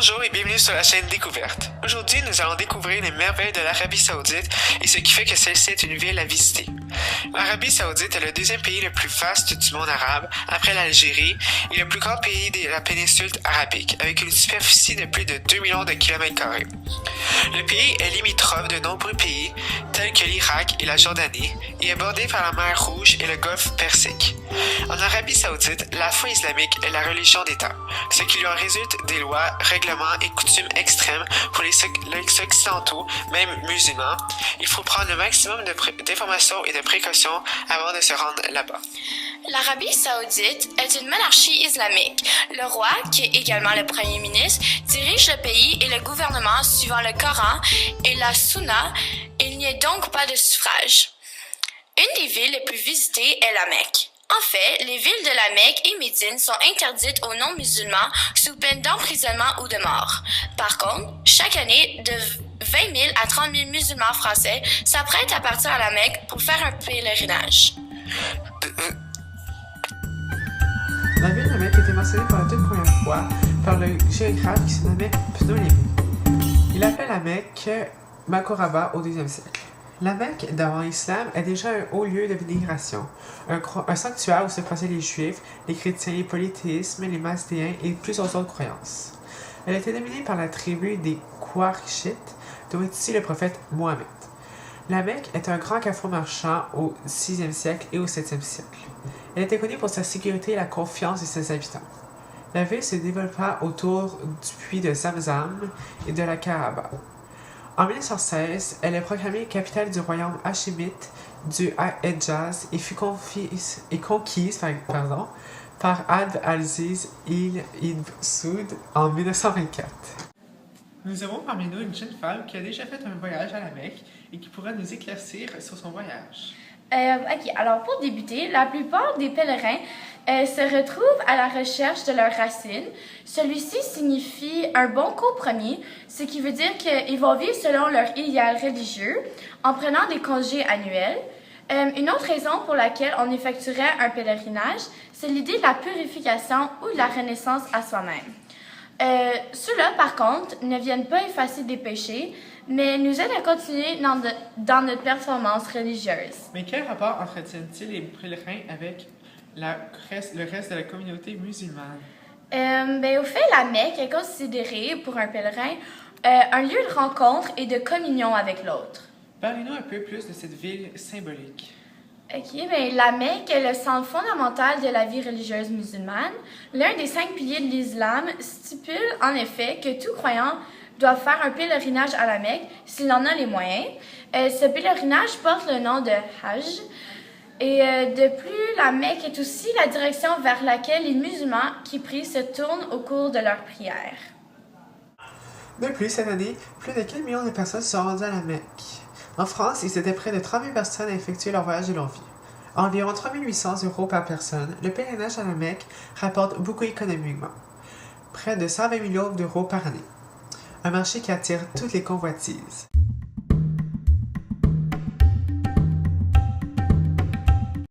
Bonjour et bienvenue sur la chaîne Découverte. Aujourd'hui, nous allons découvrir les merveilles de l'Arabie Saoudite et ce qui fait que celle-ci est une ville à visiter. L'Arabie Saoudite est le deuxième pays le plus vaste du monde arabe, après l'Algérie, et le plus grand pays de la péninsule arabique, avec une superficie de plus de 2 millions de kilomètres-carrés. Le pays est limitrophe de nombreux pays, tels que l'Irak et la Jordanie, et est bordé par la mer Rouge et le golfe Persique. En Arabie Saoudite, la foi islamique est la religion d'État, ce qui lui en résulte des lois, règlements et coutumes extrêmes pour les occidentaux, même musulmans. Il faut prendre le maximum d'informations et de précautions avant de se rendre là-bas. L'Arabie Saoudite est une monarchie islamique. Le roi, qui est également le premier ministre, dirige le pays et le gouvernement suivant le Coran et la Sunna. Il n'y a donc pas de suffrage. Une des villes les plus visitées est la Mecque. En fait, les villes de la Mecque et Médine sont interdites aux non-musulmans sous peine d'emprisonnement ou de mort. Par contre, chaque année, de 20 000 à 30 000 musulmans français s'apprêtent à partir à la Mecque pour faire un pèlerinage. La ville de Mecque était mentionnée pour la toute première fois par le géographe qui se nommait Ptolémée. Il appelait la Mecque Makoraba au IIe siècle. La Mecque, dans l'islam, est déjà un haut lieu de vénération, un sanctuaire où se passaient les juifs, les chrétiens, les polythéismes, les mazdéens et plusieurs autres croyances. Elle était dominée par la tribu des Qurayshites, dont est issu le prophète Mohammed. La Mecque est un grand carrefour marchand au VIe siècle et au VIIe siècle. Elle était connue pour sa sécurité et la confiance de ses habitants. La ville se développa autour du puits de Zamzam et de la Kaaba. En 1916, elle est proclamée capitale du royaume hachémite du Hedjaz et fut conquise par Abd al-Aziz ibn Saoud en 1924. Nous avons parmi nous une jeune femme qui a déjà fait un voyage à la Mecque et qui pourra nous éclaircir sur son voyage. Alors pour débuter, la plupart des pèlerins se retrouvent à la recherche de leurs racines. Celui-ci signifie un bon compromis, ce qui veut dire qu'ils vont vivre selon leur idéal religieux en prenant des congés annuels. Une autre raison pour laquelle on effectuerait un pèlerinage, c'est l'idée de la purification ou de la renaissance à soi-même. Ceux-là, par contre, ne viennent pas effacer des péchés, mais nous aident à continuer dans notre performance religieuse. Mais quel rapport entretiennent-ils les pèlerins avec le reste de la communauté musulmane? Au fait, la Mecque est considérée pour un pèlerin un lieu de rencontre et de communion avec l'autre. Parlez-nous un peu plus de cette ville symbolique. La Mecque est le centre fondamental de la vie religieuse musulmane. L'un des 5 piliers de l'islam stipule en effet que tout croyant doit faire un pèlerinage à la Mecque s'il en a les moyens. Ce pèlerinage porte le nom de Hajj. Et de plus, la Mecque est aussi la direction vers laquelle les musulmans qui prient se tournent au cours de leurs prières. De plus, cette année, plus de 4 millions de personnes se sont rendues à la Mecque. En France, ils étaient près de 30 000 personnes à effectuer leur voyage de leur vie. À environ 3 800 € par personne, le pèlerinage à la Mecque rapporte beaucoup économiquement, près de 120 millions d'euros par année. Un marché qui attire toutes les convoitises.